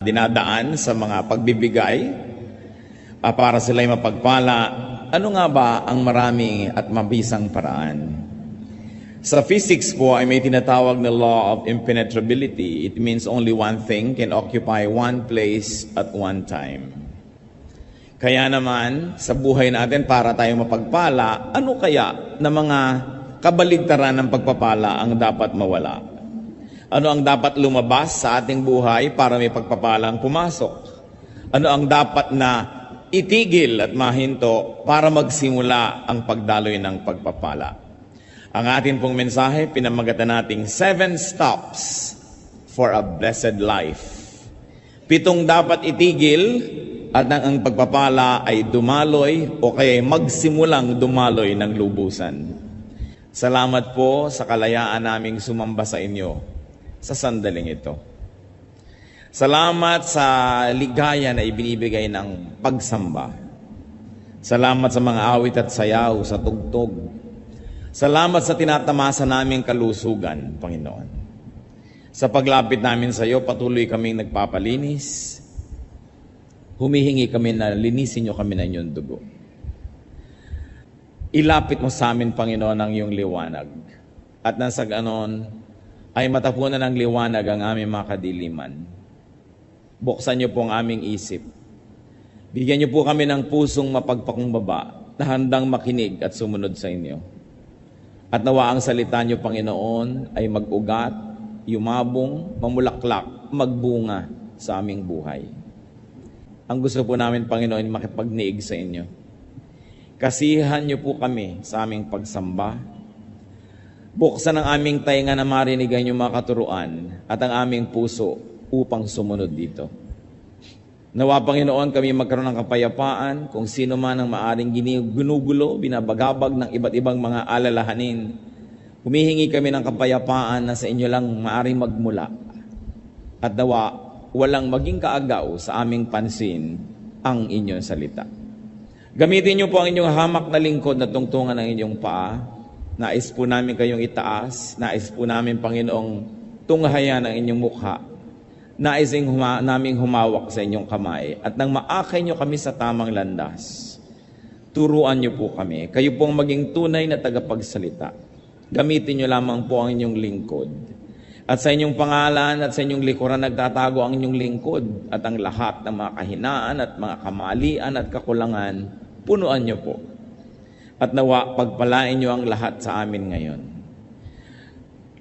dinadaan sa mga pagbibigay para sila'y mapagpala. Ano nga ba ang marami at mabisang paraan? Sa physics po ay may tinatawag na law of impenetrability. It means only one thing can occupy one place at one time. Kaya naman, sa buhay natin para tayong mapagpala, ano kaya na mga kabaligtaran ng pagpapala ang dapat mawala? Ano ang dapat lumabas sa ating buhay para may pagpapalang pumasok? Ano ang dapat na itigil at mahinto para magsimula ang pagdaloy ng pagpapala? Ang atin pong mensahe, pinamagatan nating 7 steps for a blessed life. 7 dapat itigil at ang pagpapala ay dumaloy o kaya magsimulang dumaloy ng lubusan. Salamat po sa kalayaan naming sumamba sa inyo sa sandaling ito. Salamat sa ligaya na ibinibigay ng pagsamba. Salamat sa mga awit at sayaw, sa tugtog. Salamat sa tinatamasa naming kalusugan, Panginoon. Sa paglapit namin sa iyo, patuloy kaming nagpapalinis. Humihingi kami na linisin niyo kami ng iyong dugo. Ilapit mo sa amin, Panginoon, ang iyong liwanag. At nasa ganon, ay matapunan ng liwanag ang aming mga kadiliman. Buksan niyo po ang aming isip. Bigyan niyo po kami ng pusong mapagpakumbaba na handang makinig at sumunod sa inyo. At nawa ang salita niyo, Panginoon, ay mag-ugat, yumabong, mamulaklak, magbunga sa aming buhay. Ang gusto po namin, Panginoon, makipagniig sa inyo. Kasihan niyo po kami sa aming pagsamba. Buksan ang aming tainga na marinigan yung mga katuruan at ang aming puso upang sumunod dito. Nawa, Panginoon, kami magkaroon ng kapayapaan kung sino man ang maaring ginugulo, binabagabag ng iba't ibang mga alalahanin. Humihingi kami ng kapayapaan na sa inyo lang maaring magmula. At nawa, walang maging kaagaw sa aming pansin ang inyong salita. Gamitin niyo po ang inyong hamak na lingkod na tungtungan ng inyong paa. Nais po namin kayong itaas. Nais po namin, Panginoong, tunghayan ang inyong mukha. Nais namin humawak sa inyong kamay. At nang maakay niyo kami sa tamang landas, turuan niyo po kami. Kayo pong maging tunay na tagapagsalita. Gamitin niyo lamang po ang inyong lingkod. At sa inyong pangalan at sa inyong likuran nagtatago ang inyong lingkod. At ang lahat ng mga kahinaan at mga kamalian at kakulangan, punuan niyo po. At nawa, pagpalain niyo ang lahat sa amin ngayon.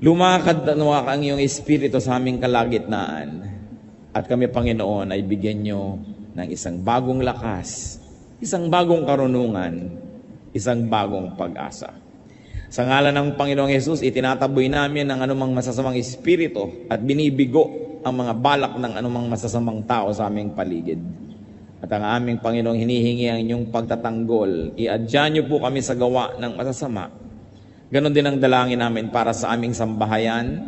Lumakad nawa ang iyong espiritu sa aming kalagitnaan. At kami, Panginoon, ay bigyan niyo ng isang bagong lakas, isang bagong karunungan, isang bagong pag-asa. Sa ngalan ng Panginoong Hesus, itinataboy namin ang anumang masasamang espiritu at binibigo ang mga balak ng anumang masasamang tao sa aming paligid. At ang aming Panginoong hinihingi ang inyong pagtatanggol. I-adya niyo po kami sa gawa ng masasama. Ganon din ang dalangin namin para sa aming sambahayan,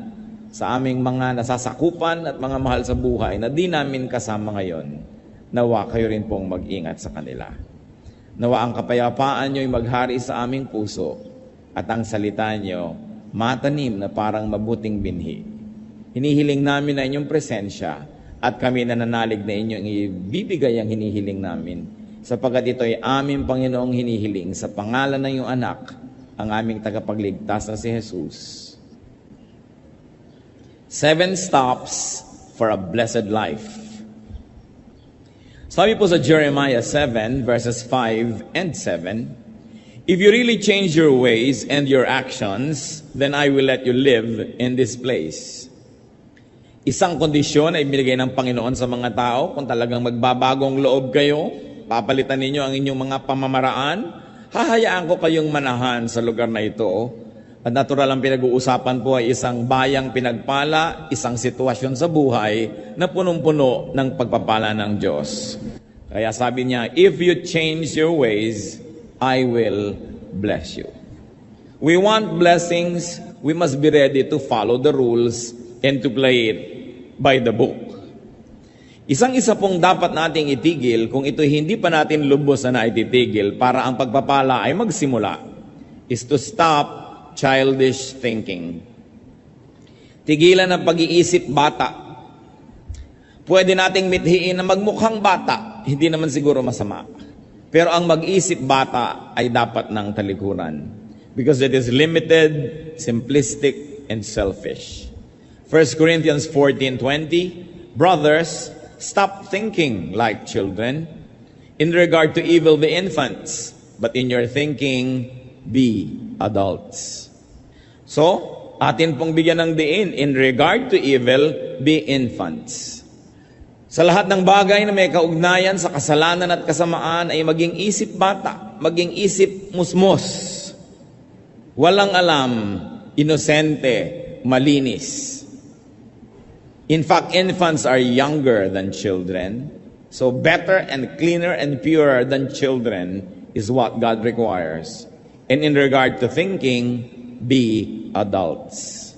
sa aming mga nasasakupan at mga mahal sa buhay na di namin kasama ngayon. Nawa kayo rin pong mag-ingat sa kanila. Nawa ang kapayapaan niyo'y maghari sa aming puso at ang salita niyo matanim na parang mabuting binhi. Hinihiling namin na inyong presensya at kami nananalig na inyong ibibigay ang hinihiling namin. Sapagkat ito ay aming Panginoong hinihiling sa pangalan ng iyong anak, ang aming tagapagligtas na si Jesus. 7 steps for a blessed life. Sabi po sa Jeremiah 7 verses 5 and 7, if you really change your ways and your actions, then I will let you live in this place. Isang kondisyon ay binigay ng Panginoon sa mga tao. Kung talagang magbabagong loob kayo, papalitan ninyo ang inyong mga pamamaraan, hahayaan ko kayong manahan sa lugar na ito. At natural ang pinag-uusapan po ay isang bayang pinagpala, isang sitwasyon sa buhay na punong-puno ng pagpapala ng Diyos. Kaya sabi niya, if you change your ways, I will bless you. We want blessings, we must be ready to follow the rules and to play it by the book. Isang-isa pong dapat nating itigil kung ito hindi pa natin lubos na naititigil para ang pagpapala ay magsimula is to stop childish thinking. Tigilan ang pag-iisip bata. Pwede nating mithiin na magmukhang bata, hindi naman siguro masama. Pero ang mag-isip bata ay dapat ng talikuran. Because it is limited, simplistic, and selfish. 1 Corinthians 14:20, brothers, stop thinking like children. In regard to evil, be infants. But in your thinking, be adults. So, atin pong bigyan ng diin, in regard to evil, be infants. Sa lahat ng bagay na may kaugnayan sa kasalanan at kasamaan ay maging isip bata, maging isip musmos. Walang alam, inosente, malinis. In fact, infants are younger than children. So better and cleaner and purer than children is what God requires. And in regard to thinking, be adults.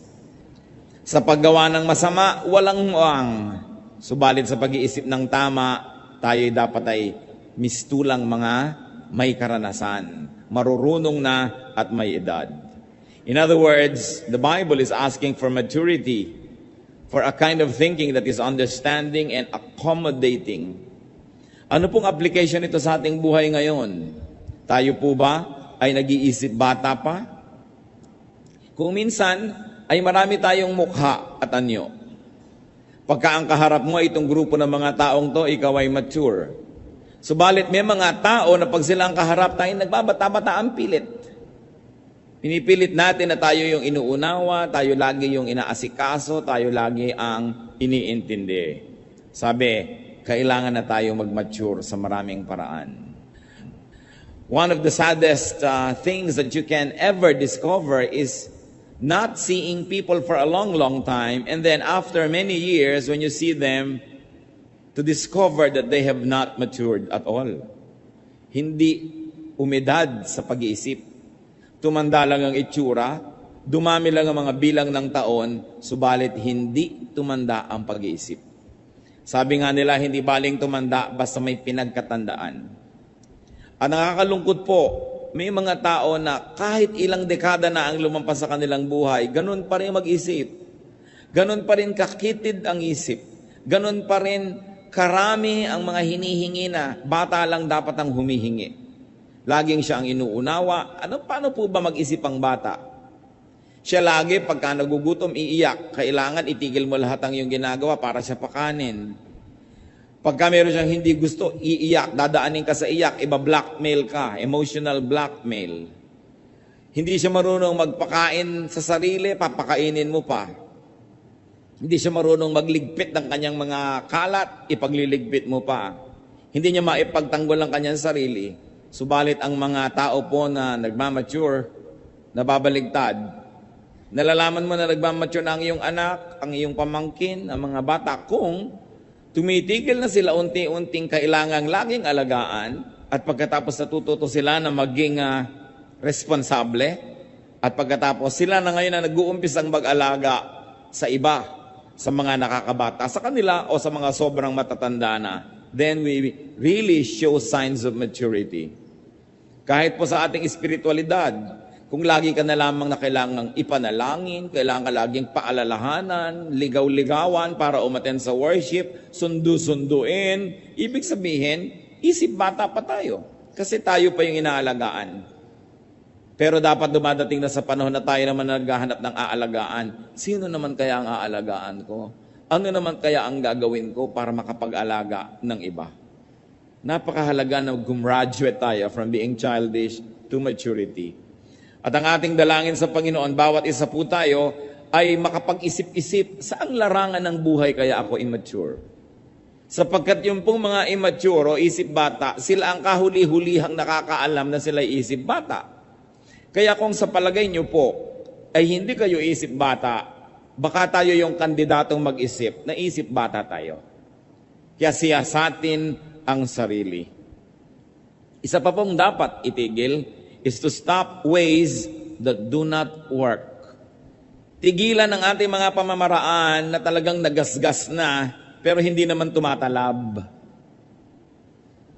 Sa paggawa ng masama, walang muang. Subalit sa pag-iisip ng tama, tayo dapat ay mistulang mga may karanasan, marurunong na at may edad. In other words, the Bible is asking for maturity, for a kind of thinking that is understanding and accommodating. Ano pong application nito sa ating buhay ngayon? Tayo po ba ay nag-iisip bata pa? Kung minsan ay marami tayong mukha at anyo. Pagka ang kaharap mo itong grupo ng mga taong to, ikaw ay mature. Subalit may mga tao na pag sila ang kaharap tayo, nagbabata-bata ang pilit. Pinipilit natin na tayo yung inuunawa, tayo lagi yung inaasikaso, tayo lagi ang iniintindi. Sabi, kailangan na tayo mag-mature sa maraming paraan. One of the saddest things that you can ever discover is not seeing people for a long time, and then after many years, when you see them, to discover that they have not matured at all. Hindi umidad sa pag-iisip. Tumanda lang ang itsura, dumami lang ang mga bilang ng taon, subalit hindi tumanda ang pag-iisip. Sabi nga nila, hindi baling tumanda basta may pinagkatandaan. Ang nakakalungkot po, may mga tao na kahit ilang dekada na ang lumampas sa kanilang buhay, ganun pa rin mag-isip. Ganun pa rin kakitid ang isip. Ganun pa rin karami ang mga hinihingi na bata lang dapat ang humihingi. Laging siya ang inuunawa. Paano po ba mag-isip ang bata? Siya lagi pagka nagugutom, iiyak. Kailangan itigil mo lahat ang iyong ginagawa para siya pakanin. Pagka meron siyang hindi gusto, iiyak, dadaanin ka sa iyak, iba-blackmail ka, emotional blackmail. Hindi siya marunong magpakain sa sarili, papakainin mo pa. Hindi siya marunong magligpit ng kanyang mga kalat, ipagliligpit mo pa. Hindi niya maipagtanggol ang kanyang sarili. Subalit ang mga tao po na nagmamature, nababaligtad, nalalaman mo na nagmamature na ang iyong anak, ang iyong pamangkin, ang mga bata, kung tumitigil na sila unti-unting kailangang laging alagaan at pagkatapos natututo sila na maging responsable at pagkatapos sila na ngayon na nag-uumpisang mag-alaga sa iba, sa mga nakakabata, sa kanila o sa mga sobrang matatanda na, then we really show signs of maturity. Kahit po sa ating espiritualidad, kung lagi ka na lamang na kailangang ipanalangin, kailangan ka laging paalalahanan, ligaw-ligawan para umattend sa worship, sundu-sunduin, ibig sabihin, isip bata pa tayo. Kasi tayo pa yung inaalagaan. Pero dapat dumadating na sa panahon na tayo naman naghahanap ng aalagaan. Sino naman kaya ang aalagaan ko? Ano naman kaya ang gagawin ko para makapag-alaga ng iba? Napakahalaga na gumraduate tayo from being childish to maturity. At ang ating dalangin sa Panginoon, bawat isa po tayo ay makapag-isip-isip, saang larangan ng buhay kaya ako immature? Sapagkat yung pong mga immature o isip bata, sila ang kahuli-hulihang nakakaalam na sila isip bata. Kaya kung sa palagay nyo po ay hindi kayo isip bata, baka tayo yung kandidatong mag-isip na isip bata tayo. Kaya siyasatin ang sarili. Isa pa pong dapat itigil is to stop ways that do not work. Tigilan ang ating mga pamamaraan na talagang nagasgas na pero hindi naman tumatalab.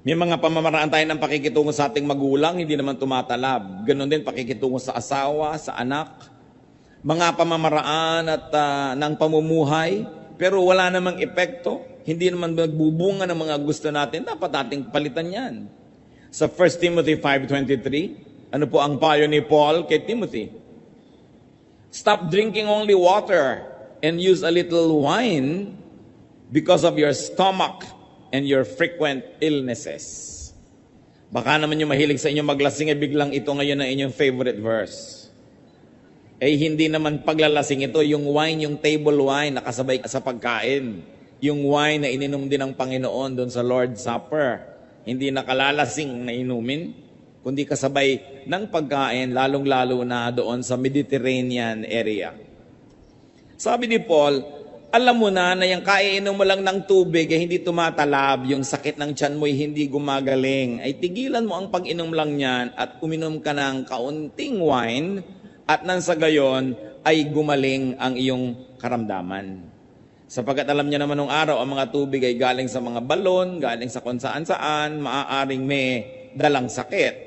May mga pamamaraan tayo ng pakikitungo sa ating magulang, hindi naman tumatalab. Ganon din pakikitungo sa asawa, sa anak. Mga pamamaraan at ng pamumuhay, pero wala namang epekto, hindi naman nagbubunga ng mga gusto natin, dapat nating palitan yan. Sa 1 Timothy 5:23, ano po ang payo ni Paul kay Timothy? Stop drinking only water and use a little wine because of your stomach and your frequent illnesses. Baka naman yung mahilig sa inyo maglasing, biglang ito ngayon ang inyong favorite verse. Hindi naman paglalasing ito, yung wine, yung table wine, nakasabay sa pagkain. Yung wine na ininom din ng Panginoon doon sa Lord's Supper. Hindi nakalalasing na inumin, kundi kasabay ng pagkain, lalong-lalo na doon sa Mediterranean area. Sabi ni Paul, alam mo na yung kaiinom mo lang ng tubig hindi tumatalab, yung sakit ng tiyan mo'y hindi gumagaling, ay tigilan mo ang pag-inom lang niyan at uminom ka ng kaunting wine at nang sa gayon ay gumaling ang iyong karamdaman. Sapagkat alam niya naman nung araw, ang mga tubig ay galing sa mga balon, galing sa kung saan-saan, maaaring may dalang sakit.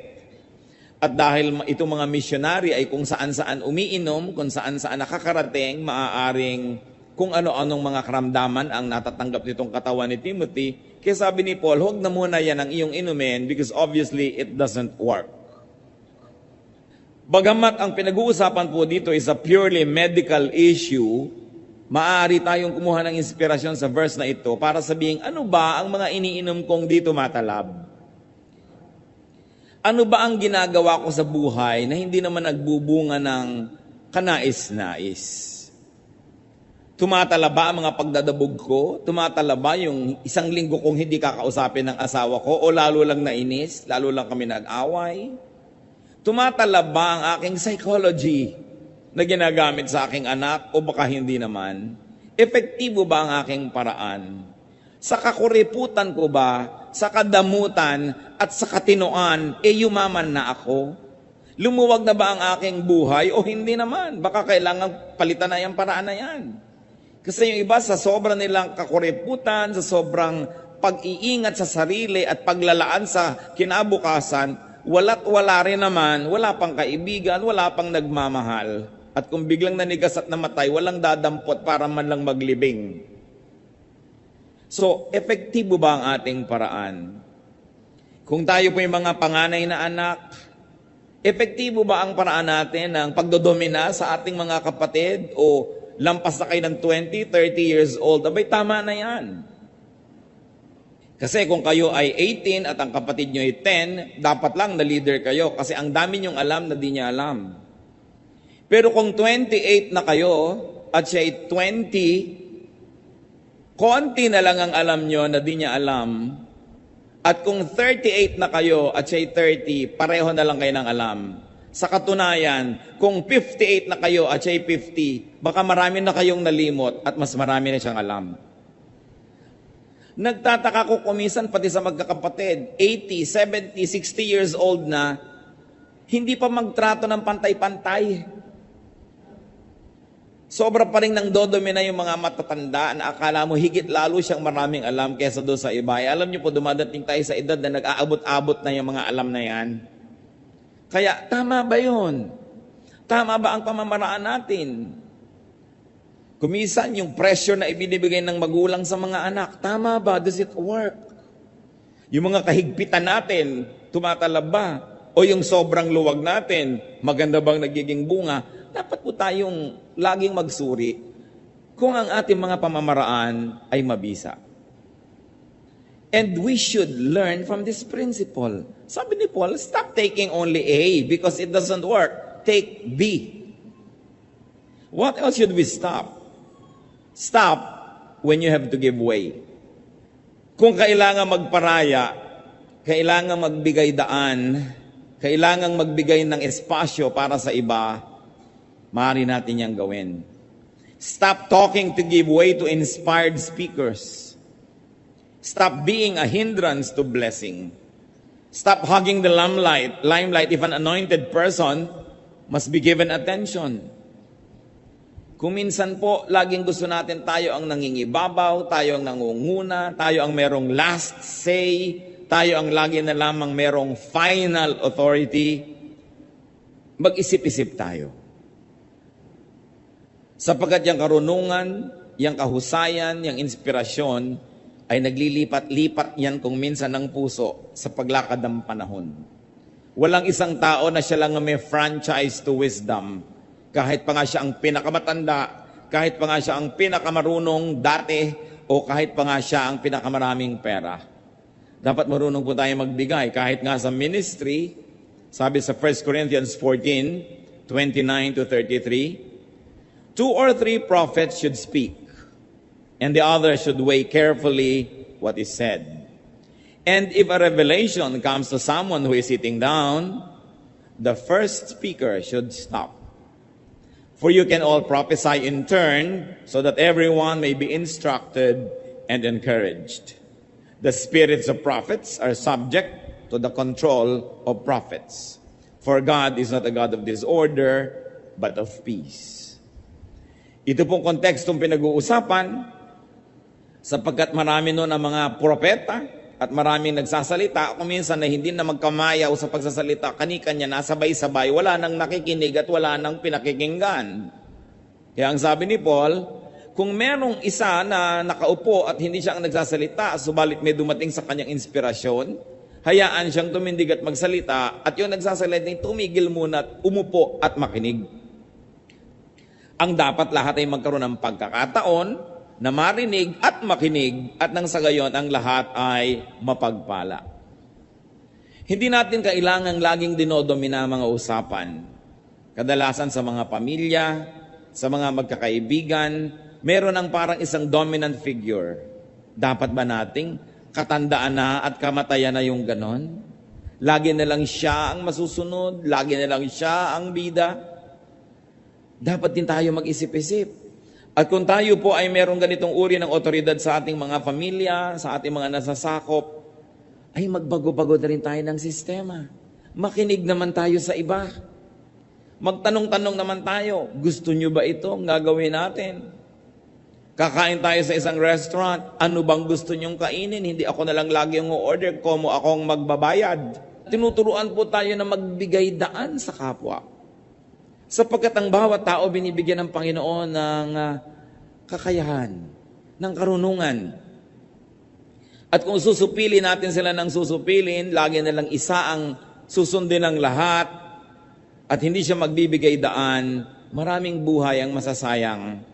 At dahil itong mga missionary ay kung saan-saan umiinom, kung saan-saan nakakarating, maaaring kung ano-anong mga karamdaman ang natatanggap nitong katawan ni Timothy. Kaya sabi ni Paul, huwag na muna yan ang iyong inumin because obviously it doesn't work. Bagamat ang pinag-uusapan po dito is a purely medical issue, maaari tayong kumuha ng inspirasyon sa verse na ito para sabihin, ano ba ang mga iniinom kong dito matalab? Ano ba ang ginagawa ko sa buhay na hindi naman nagbubunga ng kanais-nais? Tumatala ba ang mga pagdadabog ko? Tumatala ba yung isang linggo kong hindi kakausapin ng asawa ko o lalo lang nainis, lalo lang kami nag-away? Tumatala ba ang aking psychology na ginagamit sa aking anak o baka hindi naman? Epektibo ba ang aking paraan? Sa kakuriputan ko ba, sa kadamutan at sa katinoan, yumaman na ako? Lumuwag na ba ang aking buhay o hindi naman? Baka kailangan palitan na yung paraan na yan. Kasi yung iba sa sobrang nilang kakuriputan, sa sobrang pag-iingat sa sarili at paglalaan sa kinabukasan, wala't wala rin naman, wala pang kaibigan, wala pang nagmamahal. At kung biglang nanigas at namatay, walang dadampot para man lang maglibing. So, epektibo ba ang ating paraan? Kung tayo po yung mga panganay na anak, epektibo ba ang paraan natin ng pagdodomina sa ating mga kapatid o lampas na kayo ng 20, 30 years old? Abay, tama na yan. Kasi kung kayo ay 18 at ang kapatid nyo ay 10, dapat lang na leader kayo kasi ang dami nyong alam na di niya alam. Pero kung 28 na kayo at siya ay 20, konti na lang ang alam nyo na di niya alam. At kung 38 na kayo at siya ay 30, pareho na lang kayo ng alam. Sa katunayan, kung 58 na kayo at siya ay 50, baka marami na kayong nalimot at mas marami na siyang alam. Nagtataka ko kumisan pati sa magkakapatid, 80, 70, 60 years old na, hindi pa magtrato ng pantay-pantay. Sobra pa rin nang dodomina yung mga matatanda na akala mo higit lalo siyang maraming alam kesa doon sa iba. Alam niyo po, dumadating tayo sa edad na nag-aabot-abot na yung mga alam na yan. Kaya tama ba yun? Tama ba ang pamamaraan natin? Kumisan yung pressure na ibinibigay ng magulang sa mga anak, tama ba? Does it work? Yung mga kahigpitan natin, tumatalab ba? O yung sobrang luwag natin, maganda bang nagiging bunga? Dapat po tayong laging magsuri kung ang ating mga pamamaraan ay mabisa. And we should learn from this principle. Sabi ni Paul, stop taking only A because it doesn't work. Take B. What else should we stop? Stop when you have to give way. Kung kailangan magparaya, kailangan magbigay daan, kailangan magbigay ng espasyo para sa iba, maaari natin yang gawin. Stop talking to give way to inspired speakers. Stop being a hindrance to blessing. Stop hugging the limelight if an anointed person must be given attention. Kung minsan po, laging gusto natin tayo ang nangingibabaw, tayo ang nangunguna, tayo ang merong last say, tayo ang lagi na lamang merong final authority, mag-isip-isip tayo. Sapagkat yung karunungan, yung kahusayan, yung inspirasyon, ay naglilipat-lipat yan kung minsan ng puso sa paglakad ng panahon. Walang isang tao na siya lang may franchise to wisdom. Kahit pa nga siya ang pinakamatanda, kahit pa nga siya ang pinakamarunong dati, o kahit pa nga siya ang pinakamaraming pera. Dapat marunong po tayo magbigay. Kahit nga sa ministry, sabi sa 1 Corinthians 14:29-33, 2 or 3 prophets should speak, and the other should weigh carefully what is said. And if a revelation comes to someone who is sitting down, the first speaker should stop. For you can all prophesy in turn, so that everyone may be instructed and encouraged. The spirits of prophets are subject to the control of prophets. For God is not a God of disorder, but of peace. Ito pong kontekstong pinag-uusapan, sapagkat marami noon ang mga propeta at maraming nagsasalita, kung minsan na hindi na magkamayaw sa pagsasalita, kani-kanya nasabay-sabay, wala nang nakikinig at wala nang pinakikinggan. Kaya ang sabi ni Paul, kung merong isa na nakaupo at hindi siya ang nagsasalita, subalit may dumating sa kanyang inspirasyon, hayaan siyang tumindig at magsalita, at yung nagsasalita ay tumigil muna at umupo at makinig. Ang dapat lahat ay magkaroon ng pagkakataon na marinig at makinig, at nang sa gayon ang lahat ay mapagpala. Hindi natin kailangang laging dinodomina mga usapan. Kadalasan sa mga pamilya, sa mga magkakaibigan, meron ang parang isang dominant figure. Dapat ba nating katandaan na at kamatayan na yung ganon? Lagi na lang siya ang masusunod, lagi na lang siya ang bida. Dapat din tayo mag-isip-isip. At kung tayo po ay merong ganitong uri ng otoridad sa ating mga pamilya, sa ating mga nasasakop, ay magbago-bago na rin tayo ng sistema. Makinig naman tayo sa iba. Magtanong-tanong naman tayo, gusto nyo ba ito ang gagawin natin? Kakain tayo sa isang restaurant, ano bang gusto nyong kainin? Hindi ako na lang lagi yung order, komo akong magbabayad. Tinuturuan po tayo na magbigay daan sa kapwa. Sapagkat ang bawat tao binibigyan ng Panginoon ng kakayahan, ng karunungan. At kung susupilin natin sila ng susupilin, lagi na lang isa ang susundin ng lahat, at hindi siya magbibigay daan, maraming buhay ang masasayang.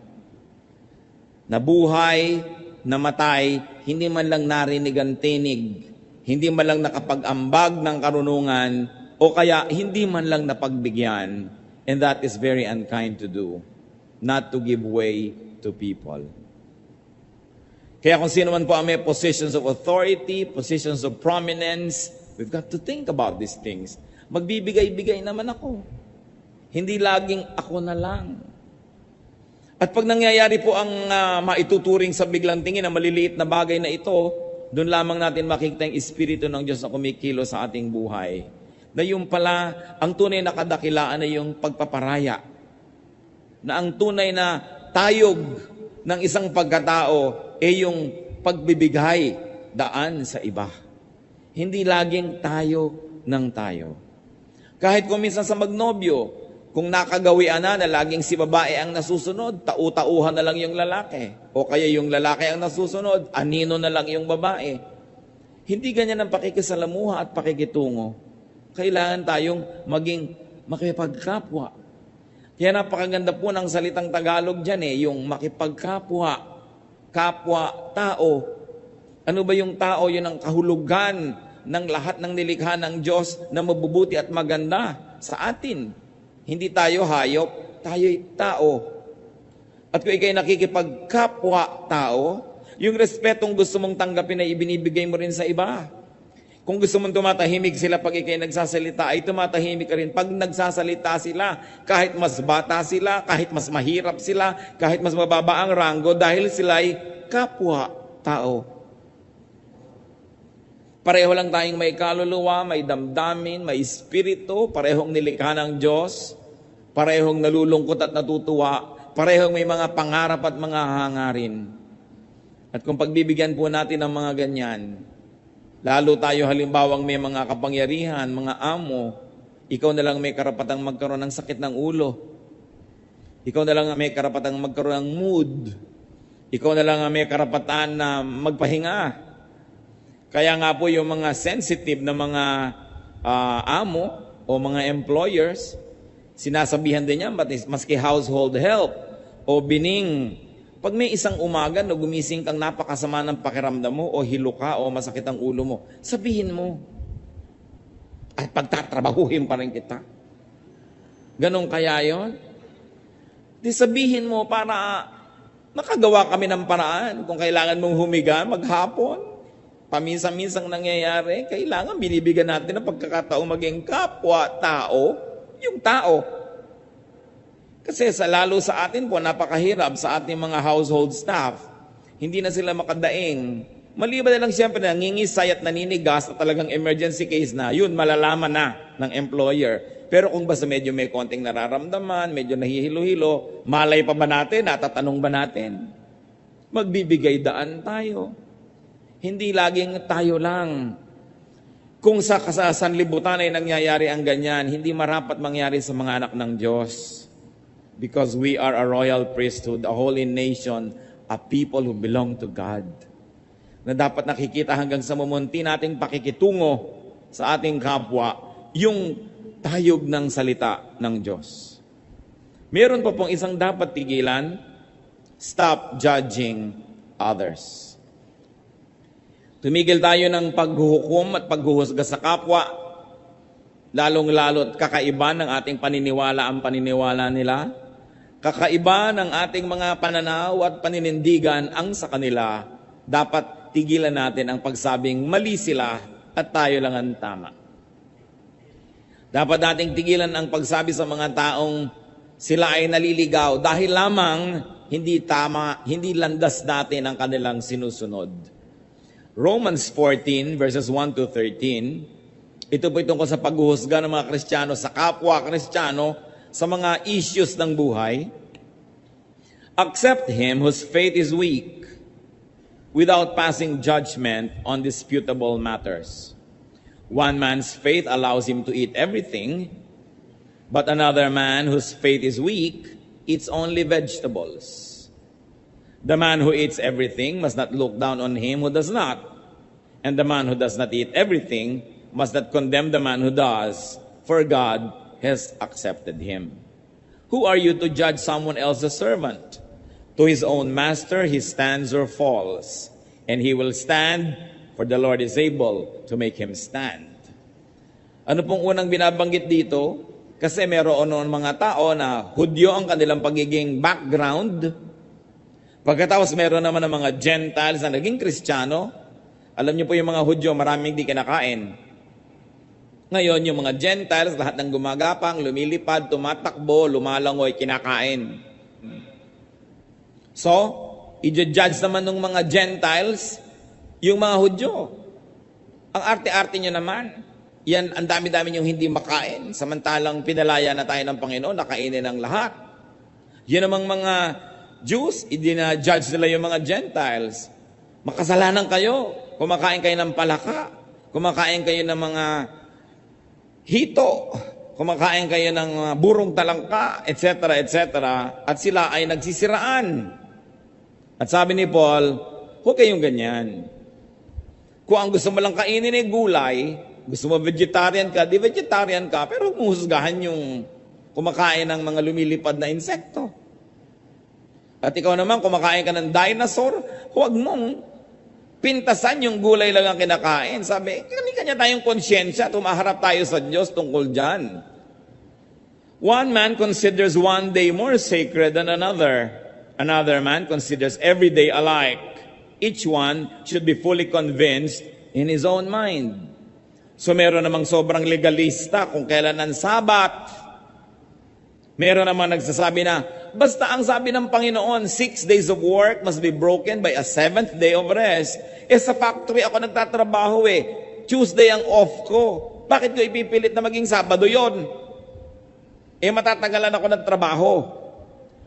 Nabuhay, namatay, hindi man lang narinig ang tinig, hindi man lang nakapag-ambag ng karunungan, o kaya hindi man lang napagbigyan. And that is very unkind to do, not to give way to people. Kaya kung sino man po ang may positions of authority, positions of prominence, we've got to think about these things. Magbibigay-bigay naman ako. Hindi laging ako na lang. At pag nangyayari po ang maituturing sa biglang tingin na maliliit na bagay na ito, doon lamang natin makikita yung Espiritu ng Diyos na kumikilo sa ating buhay. Na yung pala, ang tunay na kadakilaan ay yung pagpaparaya. Na ang tunay na tayog ng isang pagkatao ay yung pagbibigay daan sa iba. Hindi laging tayo ng tayo. Kahit kung minsan sa magnobyo, kung nakagawian na laging si babae ang nasusunod, tau-tauhan na lang yung lalaki. O kaya yung lalaki ang nasusunod, anino na lang yung babae. Hindi ganyan ang pakikisalamuha at pakikitungo. Kailangan tayong maging makipagkapwa. Kaya napakaganda po ng salitang Tagalog dyan yung makipagkapwa, kapwa-tao. Ano ba yung tao? Yun ang kahulugan ng lahat ng nilikha ng Diyos na mabubuti at maganda sa atin. Hindi tayo hayop, tayo'y tao. At kung ikaw'y nakikipagkapwa-tao, yung respetong gusto mong tanggapin ay ibinibigay mo rin sa iba. Kung gusto mong tumatahimik sila pag ikay nagsasalita, ay tumatahimik ka rin. Pag nagsasalita sila, kahit mas bata sila, kahit mas mahirap sila, kahit mas mababa ang ranggo, dahil sila ay kapwa-tao. Pareho lang tayong may kaluluwa, may damdamin, may espiritu, parehong nilikha ng Diyos, parehong nalulungkot at natutuwa, parehong may mga pangarap at mga hangarin. At kung pagbibigyan po natin ng mga ganyan, lalo tayo halimbawang may mga kapangyarihan, mga amo, ikaw na lang may karapatang magkaroon ng sakit ng ulo. Ikaw na lang may karapatang magkaroon ng mood. Ikaw na lang ang may karapatan na magpahinga. Kaya nga po yung mga sensitive na mga amo o mga employers, sinasabihan din niya, maski household help o bining, pag may isang umaga na gumising kang napakasama ng pakiramdam mo o hilo ka o masakit ang ulo mo, sabihin mo. At pagtatrabahuhin pa rin kita. Ganon kaya yon? Di sabihin mo para makagawa kami ng paraan. Kung kailangan mong humiga, maghapon. Paminsan-minsang nangyayari, kailangan binibigyan natin ng pagkakataong maging kapwa-tao, yung tao. Kasi lalo sa atin po, napakahirap sa ating mga household staff. Hindi na sila makadaing. Maliban na lang siyempre nangingisay at naninigas at talagang emergency case na, yun, malalaman na ng employer. Pero kung basta medyo may konting nararamdaman, medyo nahihilo-hilo, malay pa ba natin, natatanong ba natin? Magbibigay daan tayo. Hindi laging tayo lang. Kung sa sanlibutan ay nangyayari ang ganyan, hindi marapat mangyari sa mga anak ng Diyos. Because we are a royal priesthood, a holy nation, a people who belong to God. Na dapat nakikita hanggang sa mumunti nating pakikitungo sa ating kapwa, yung tayog ng salita ng Diyos. Meron pa pong isang dapat tigilan, stop judging others. Tumigil tayo ng paghuhukom at paghuhusga sa kapwa, lalong-lalo at kakaiba ng ating paniniwala ang paniniwala nila, kakaiba ng ating mga pananaw at paninindigan ang sa kanila, dapat tigilan natin ang pagsabing mali sila at tayo lang ang tama. Dapat nating tigilan ang pagsabi sa mga taong sila ay naliligaw dahil lamang hindi tama, hindi landas natin ang kanilang sinusunod. Romans 14 verses 1 to 13, ito po tungkol sa paghuhusga ng mga Kristiyano sa kapwa Kristiyano sa mga issues ng buhay. Accept him whose faith is weak without passing judgment on disputable matters. One man's faith allows him to eat everything, but another man whose faith is weak eats only vegetables. The man who eats everything must not look down on him who does not, and the man who does not eat everything must not condemn the man who does, for God has accepted him. Who are you to judge someone else's servant? To his own master he stands or falls, and he will stand, for the Lord is able to make him stand. Ano pong unang binabanggit dito? Kasi meron mga tao na Hudyo ang kanilang pagiging background. Pagkatapos meron naman ng mga Gentiles na naging Kristiyano. Alam niyo po yung mga Hudyo, maraming di kinakain. Ngayon, yung mga Gentiles, lahat ng gumagapang, lumilipad, tumatakbo, lumalangoy, kinakain. So, i-judge naman ng mga Gentiles yung mga Hudyo. Ang arte-arte nyo naman. Yan, ang dami-dami yung hindi makain. Samantalang pinalaya na tayo ng Panginoon, nakainin ang lahat. Yan namang mga Jews, i-judge nila yung mga Gentiles. Makasalanan kayo. Kumakain kayo ng palaka. Kumakain kayo ng mga hito. Kumakain kayo ng burong talangka, etc., etc. At sila ay nagsisiraan. At sabi ni Paul, huwag kayong ganyan. Kung ang gusto mo lang kainin ay gulay, gusto mo vegetarian ka, di vegetarian ka, pero huwag mong husgahan yung kumakain ng mga lumilipad na insekto. At ikaw naman, kumakain ka ng dinosaur, huwag mong pintasan yung gulay lang ang kinakain. Sabi, kanya-kanya tayong konsyensya, tumaharap tayo sa Diyos tungkol dyan. One man considers one day more sacred than another. Another man considers every day alike. Each one should be fully convinced in his own mind. So meron namang sobrang legalista kung kailan ang Sabat. Meron namang nagsasabi na, basta ang sabi ng Panginoon, 6 days of work must be broken by a 7th day of rest. Sa factory ako nagtatrabaho Tuesday ang off ko. Bakit ko ipipilit na maging Sabado yon? Matatagalan ako ng trabaho.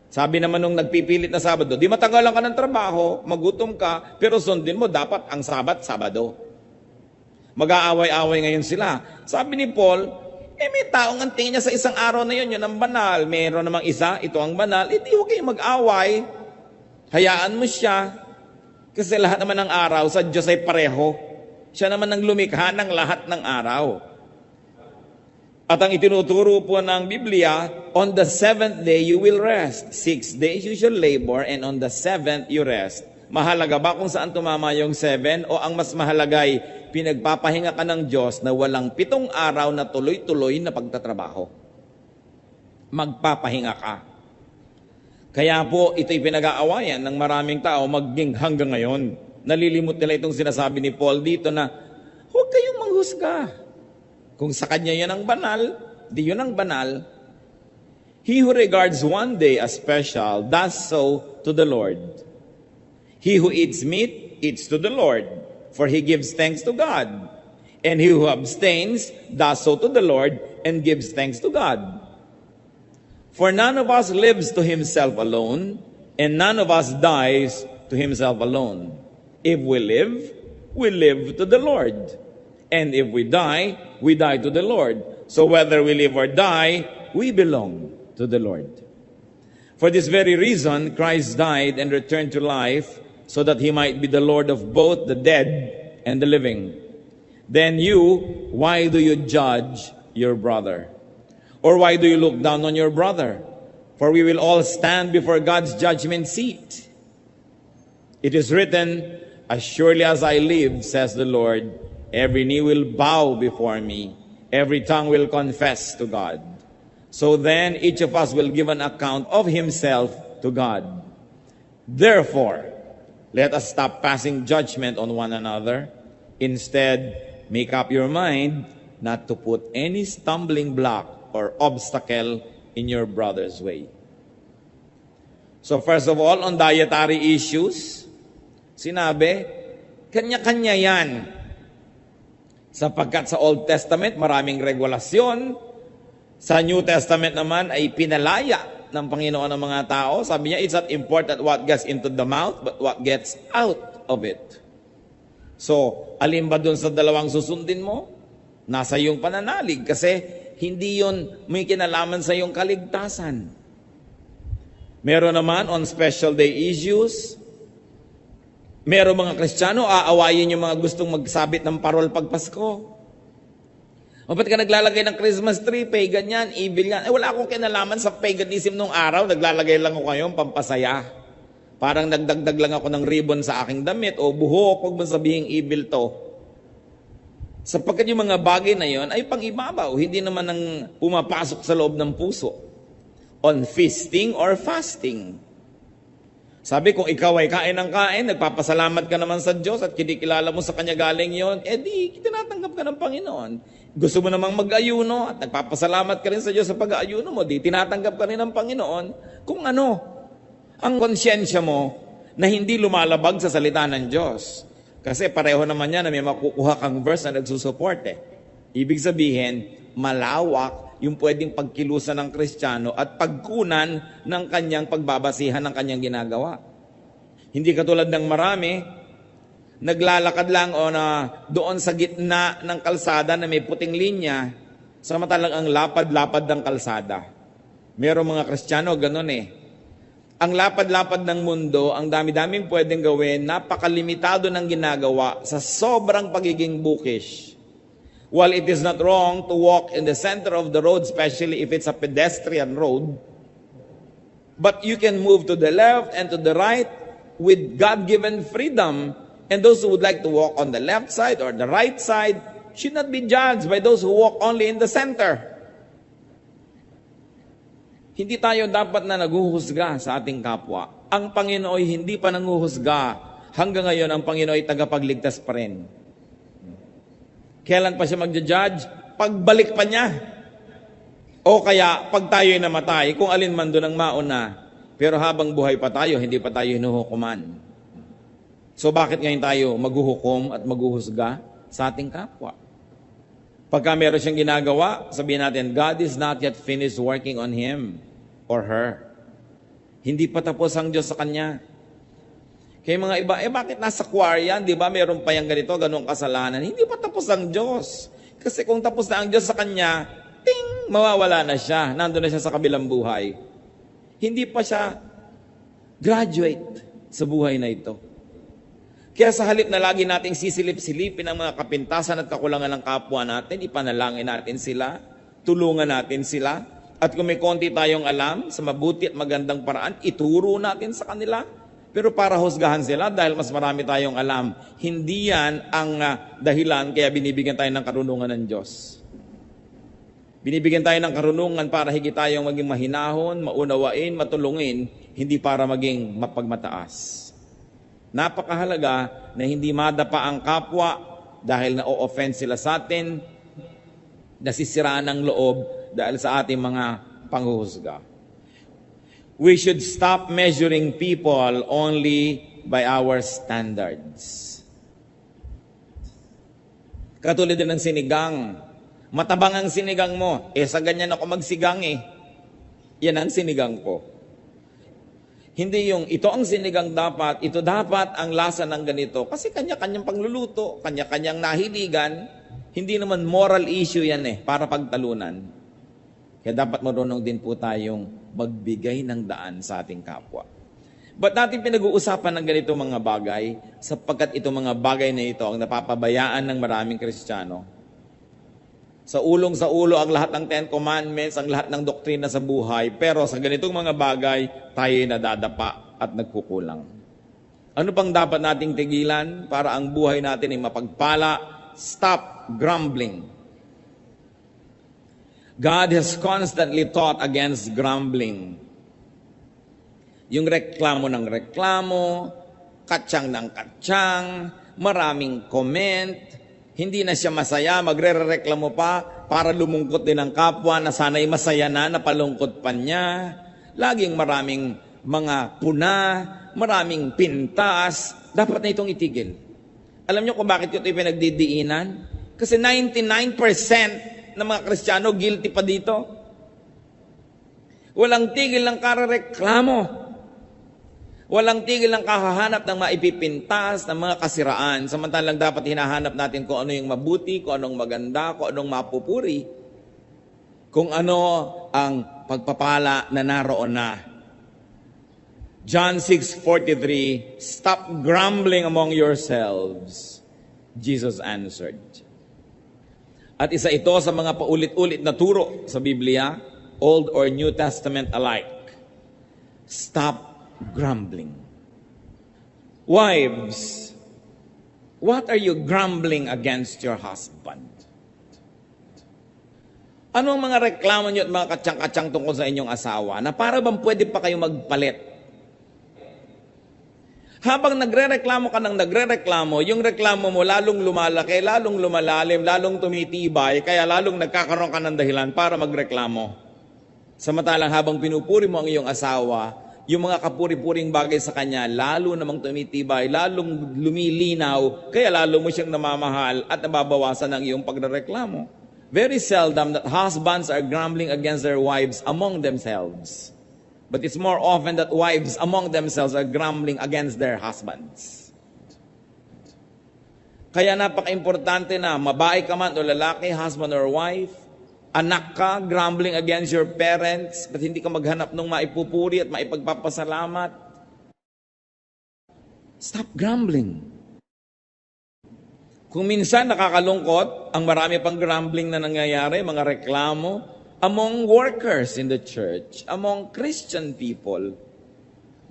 Sabi naman nung nagpipilit na Sabado, di matagalan ka ng trabaho, magutom ka, pero sundin mo dapat ang Sabat, Sabado. Mag-aaway-aaway ngayon sila. Sabi ni Paul, may taong ang tingin niya sa isang araw na yun ang banal. Meron namang isa, ito ang banal. Di huwag kayong mag-away. Hayaan mo siya. Kasi lahat naman ng araw sa Diyos ay pareho. Siya naman ang lumikha ng lahat ng araw. At ang itinuturo po ng Biblia, on the seventh day you will rest. 6 days you shall labor, and on the seventh you rest. Mahalaga ba kung saan tumama yung 7? O ang mas mahalaga ay pinagpapahinga ka ng Diyos na walang 7 araw na tuloy-tuloy na pagtatrabaho? Magpapahinga ka. Kaya po ito'y pinag-aawayan ng maraming tao maging hanggang ngayon. Nalilimot nila itong sinasabi ni Paul dito na huwag kayong manghusga. Kung sa kanya yan ang banal, di yun ang banal. He who regards one day as special does so to the Lord. He who eats meat eats to the Lord, for he gives thanks to God. And he who abstains does so to the Lord and gives thanks to God. For none of us lives to himself alone, and none of us dies to himself alone. If we live to the Lord. And if we die to the Lord. So whether we live or die, we belong to the Lord. For this very reason, Christ died and returned to life, so that he might be the Lord of both the dead and the living. Then you, why do you judge your brother? Or why do you look down on your brother? For we will all stand before God's judgment seat. It is written, as surely as I live, says the Lord, every knee will bow before me, every tongue will confess to God. So then each of us will give an account of himself to God. Therefore, let us stop passing judgment on one another. Instead, make up your mind not to put any stumbling block or obstacle in your brother's way. So first of all, on dietary issues, sinabi, kanya-kanya yan. Sapagkat sa Old Testament, maraming regulasyon. Sa New Testament naman ay pinalaya ng Panginoon ng mga tao. Sabi niya, it's not important what gets into the mouth, but what gets out of it. So, alin ba dun sa dalawang susundin mo? Nasa iyong pananalig kasi hindi yun may kinalaman sa iyong kaligtasan. Meron naman on special day issues. Meron mga Kristiyano, aawayin yung mga gustong magsabit ng parol pag Pasko. O ba't ka naglalagay ng Christmas tree, pagan yan, evil yan? Wala akong kinalaman sa paganism nung araw, naglalagay lang ako ngayon, pampasaya. Parang nagdagdag lang ako ng ribbon sa aking damit o buhok, huwag mo sabihing evil to. Sapagkat yung mga bagay na yon ay pang-ibabaw, hindi naman ang pumapasok sa loob ng puso. On feasting or fasting. Sabi, kung ikaw ay kain ng kain, nagpapasalamat ka naman sa Diyos at kinikilala mo sa Kanya galing yon, di, tinatanggap ka ng Panginoon. Gusto mo namang mag-ayuno at nagpapasalamat ka rin sa Diyos sa pag-ayuno mo, di, tinatanggap ka rin ng Panginoon kung ano ang konsyensya mo na hindi lumalabag sa salita ng Diyos. Kasi pareho naman yan na may makukuha kang verse na nagsusupport eh. Ibig sabihin, malawak yung pwedeng pagkilusan ng Kristiyano at pagkunan ng kanyang pagbabasihan ng kanyang ginagawa. Hindi katulad ng marami, naglalakad lang o na doon sa gitna ng kalsada na may puting linya, samantalang ang lapad-lapad ng kalsada. Merong mga Kristiyano, ganun eh. Ang lapad-lapad ng mundo, ang dami-daming pwedeng gawin, napakalimitado ng ginagawa sa sobrang pagiging bookish. While it is not wrong to walk in the center of the road, especially if it's a pedestrian road, but you can move to the left and to the right with God-given freedom. And those who would like to walk on the left side or the right side should not be judged by those who walk only in the center. Hindi tayo dapat na naghuhusga sa ating kapwa. Ang Panginoon hindi pa nanghuhusga. Hanggang ngayon, ang Panginoon ay tagapagligtas pa rin. Kailan pa siya magja-judge? Pagbalik pa niya. O kaya, pag tayo'y namatay, kung alin man doon ang mauna, pero habang buhay pa tayo, hindi pa tayo hinuhukuman. So bakit ngayon tayo maghuhukom at maghuhusga sa ating kapwa? Pagka meron siyang ginagawa, sabihin natin, God is not yet finished working on him or her. Hindi pa tapos ang Diyos sa kanya. Kaya mga iba, bakit nasa choir yan? Di ba meron pa yung ganito, ganong kasalanan? Hindi pa tapos ang Diyos. Kasi kung tapos na ang Diyos sa kanya, ting, mawawala na siya. Nandun na siya sa kabilang buhay. Hindi pa siya graduate. sa buhay na ito. Kaya sa halip na lagi nating sisilip-silipin ang mga kapintasan at kakulangan ng kapwa natin, ipanalangin natin sila, tulungan natin sila, at kung may konti tayong alam sa mabuti at magandang paraan, ituro natin sa kanila. Pero para husgahan sila dahil mas marami tayong alam, hindi yan ang dahilan kaya binibigyan tayo ng karunungan ng Diyos. Binibigyan tayo ng karunungan para higit tayong maging mahinahon, maunawain, matulungin, hindi para maging mapagmataas. Napakahalaga na hindi madapa ang kapwa dahil na-o-offend sila sa atin, nasisiraan ang loob dahil sa ating mga panghuhusga. We should stop measuring people only by our standards. Katulad din ng sinigang. Matabang ang sinigang mo. Sa ganyan ako magsigang Yan ang sinigang ko. Hindi yung ito ang sinigang dapat, ito dapat ang lasa ng ganito. Kasi kanya-kanyang pagluluto, kanya-kanyang nahiligan. Hindi naman moral issue yan para pagtalunan. Kaya dapat marunong din po tayong magbigay ng daan sa ating kapwa. Ba't natin pinag-uusapan ng ganito mga bagay? Sapagkat itong mga bagay na ito ang napapabayaan ng maraming Kristiyano. Sa ulo ang lahat ng Ten Commandments, ang lahat ng doktrina sa buhay. Pero sa ganitong mga bagay, tayo nadadapa at nagkukulang. Ano pang dapat nating tigilan para ang buhay natin ay mapagpala? Stop grumbling. God has constantly taught against grumbling. Yung reklamo ng reklamo, katsang ng katsang, maraming comment, hindi na siya masaya, magre-reklamo pa para lumungkot din ang kapwa na sana'y masaya na, napalungkot pa niya. Laging maraming mga puna, maraming pintas. Dapat na itong itigil. Alam niyo kung bakit ito pinagdidiinan? Kasi 99% ng mga Kristiyano guilty pa dito. Walang tigil ng karareklamo. Walang tigil ng kahahanap ng maipipintas, ng mga kasiraan. Samantalang dapat hinahanap natin kung ano yung mabuti, kung anong maganda, kung anong mapupuri. Kung ano ang pagpapala na naroon na. John 6:43, "Stop grumbling among yourselves," Jesus answered. At isa ito sa mga paulit-ulit na turo sa Biblia, Old or New Testament alike. Stop grumbling. Wives, what are you grumbling against your husband? Ano ang mga reklamo niyo at mga katsang-katsang tungkol sa inyong asawa na para bang pwede pa kayo magpalit? Habang nagre-reklamo ka ng nagre-reklamo, yung reklamo mo lalong lumalaki, lalong lumalalim, lalong tumitibay, kaya lalong nagkakaroon ka ng dahilan para magreklamo. Samantalang habang pinupuri mo ang iyong asawa, yung mga kapuri-puring bagay sa kanya, lalo namang tumitibay, lalong lumilinaw, kaya lalo mo siyang namamahal at nababawasan ang iyong pagrereklamo. Very seldom that husbands are grumbling against their wives among themselves. But it's more often that wives among themselves are grumbling against their husbands. Kaya napaka-importante na mabae ka man o lalaki, husband or wife, anak ka, grumbling against your parents, at hindi ka maghanap ng maipupuri at maipagpapasalamat. Stop grumbling. Kung minsan nakakalungkot, ang marami pang grumbling na nangyayari, mga reklamo, among workers in the church, among Christian people,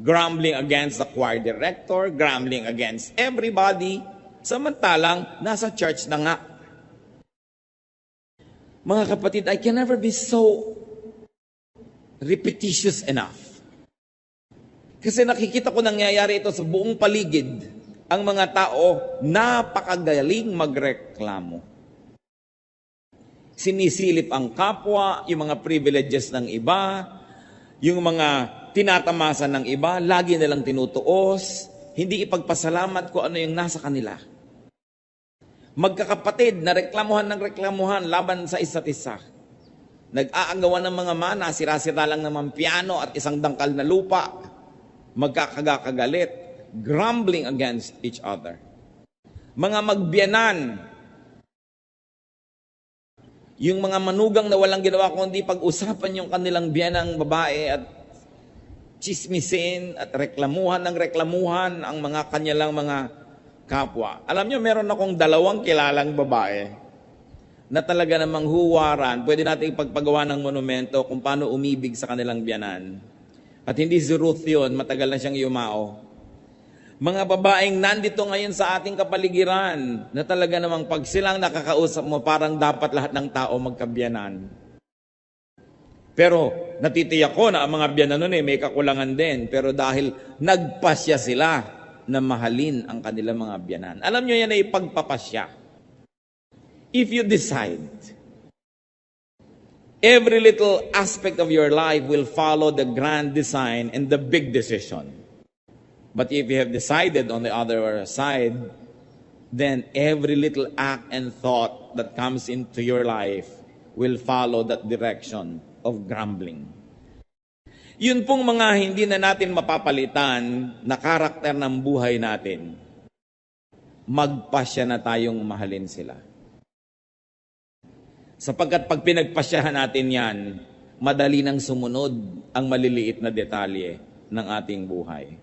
grumbling against the choir director, grumbling against everybody, samantalang nasa church na nga. Mga kapatid, I can never be so repetitious enough. Kasi nakikita ko nangyayari ito sa buong paligid. Ang mga tao, napakagaling magreklamo. Sinisilip ang kapwa, yung mga privileges ng iba, yung mga tinatamasan ng iba, lagi nilang tinutuos, hindi ipagpasalamat kung ano yung nasa kanila. Magkakapatid na reklamuhan ng reklamuhan laban sa isa't isa. Nag-aagawan ng mga mana, sira-sira lang naman piano at isang dangkal na lupa. Magkakagagalit, grumbling against each other. Mga magbiyanan, yung mga manugang na walang ginawa kundi pag-usapan yung kanilang biyanang babae at Chismisin at reklamuhan ng reklamuhan ang mga kanyalang mga kapwa. Alam nyo, meron akong 2 kilalang babae na talaga namang huwaran. Pwede natin ipagpagawa ng monumento kung paano umibig sa kanilang biyanan. At hindi si Ruth yun, matagal na siyang yumao. Mga babaeng nandito ngayon sa ating kapaligiran na talaga namang pag silang nakakausap mo, parang dapat lahat ng tao magkabiyanan. Pero natitiyak ko na ang mga biyanan nun may kakulangan din. Pero dahil nagpasya sila na mahalin ang kanilang mga biyanan. Alam nyo yan ay pagpapasya. If you decide, every little aspect of your life will follow the grand design and the big decision. But if you have decided on the other side, then every little act and thought that comes into your life will follow that direction of grumbling. Yun pong mga hindi na natin mapapalitan na karakter ng buhay natin. Magpasya na tayong mahalin sila. Sapagkat pag pinagpasyahan natin yan, madali nang sumunod ang maliliit na detalye ng ating buhay.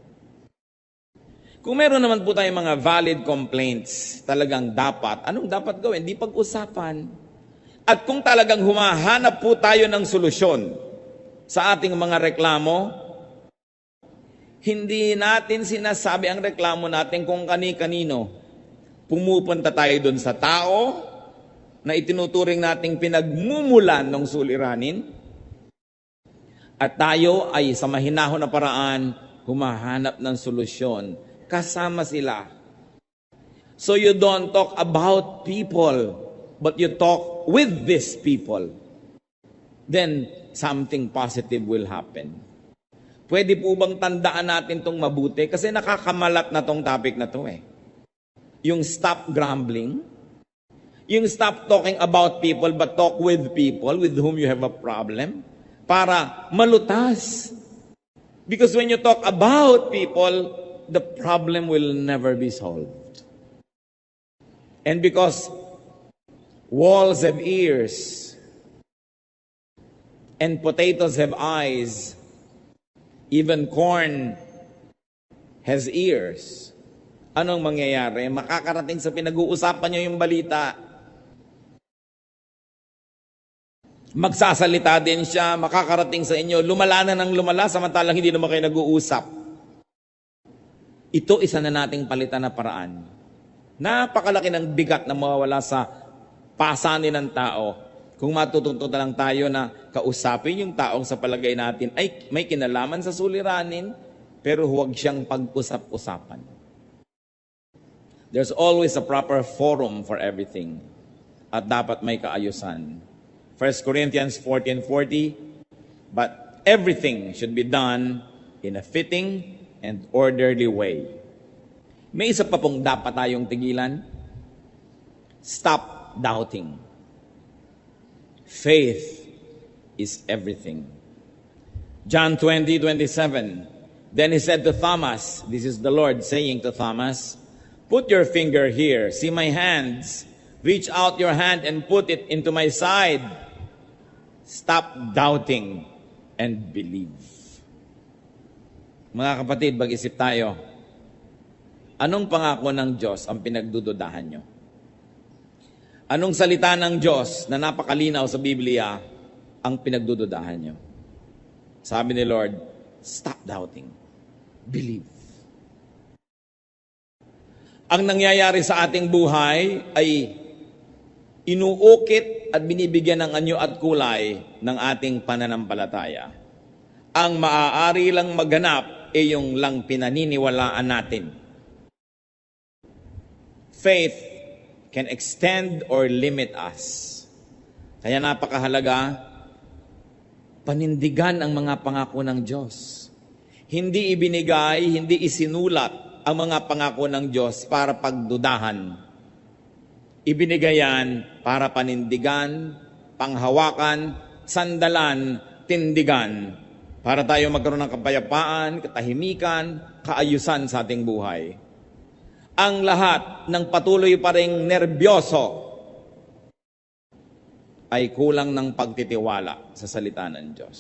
Kung meron naman po tayong mga valid complaints, talagang dapat, anong dapat gawin? Di pag-usapan. At kung talagang humahanap po tayo ng solusyon sa ating mga reklamo, hindi natin sinasabi ang reklamo natin kung kani-kanino. Pumupunta tayo doon sa tao na itinuturing nating pinagmumulan ng suliranin, at tayo ay sa mahinahon na paraan humahanap ng solusyon. Kasama sila. So you don't talk about people, but you talk with these people. Then something positive will happen. Pwede po bang tandaan natin itong mabuti? Kasi nakakamalat na tong topic na to eh. Yung stop grumbling, yung stop talking about people but talk with people with whom you have a problem para malutas. Because when you talk about people, the problem will never be solved. And because walls have ears and potatoes have eyes, even corn has ears. Anong mangyayari? Makakarating sa pinag-uusapan nyo yung balita. Magsasalita din siya, makakarating sa inyo, lumala na ng lumala, samantalang hindi naman kayo nag-uusap. Ito isa na nating palitan na paraan. Napakalaki ng bigat na mawawala sa pasanin ng tao kung matututo na lang tayo na kausapin yung taong sa palagay natin ay may kinalaman sa suliranin, pero huwag siyang pag-usap-usapan. There's always a proper forum for everything at dapat may kaayusan. 1 Corinthians 14:40, but everything should be done in a fitting and orderly way. May isa pa pong dapat tayong tigilan. Stop doubting. Faith is everything. John 20:27. Then he said to Thomas, this is the Lord saying to Thomas, put your finger here, see my hands, reach out your hand and put it into my side. Stop doubting and believe. Mga kapatid, mag-isip tayo. Anong pangako ng Diyos ang pinagdududahan nyo? Anong salita ng Diyos na napakalinaw sa Biblia ang pinagdududahan nyo? Sabi ni Lord, stop doubting. Believe. Ang nangyayari sa ating buhay ay inuukit at binibigyan ng anyo at kulay ng ating pananampalataya. Ang maaari lang maganap ay yung lang pinaniniwalaan natin. Faith can extend or limit us. Kaya napakahalaga, panindigan ang mga pangako ng Diyos. Hindi ibinigay, hindi isinulat ang mga pangako ng Diyos para pagdudahan. Ibinigay yan para panindigan, panghawakan, sandalan, tindigan, para tayo magkaroon ng kapayapaan, katahimikan, kaayusan sa ating buhay. Ang lahat ng patuloy pa ring nerbyoso ay kulang ng pagtitiwala sa salita ng Diyos.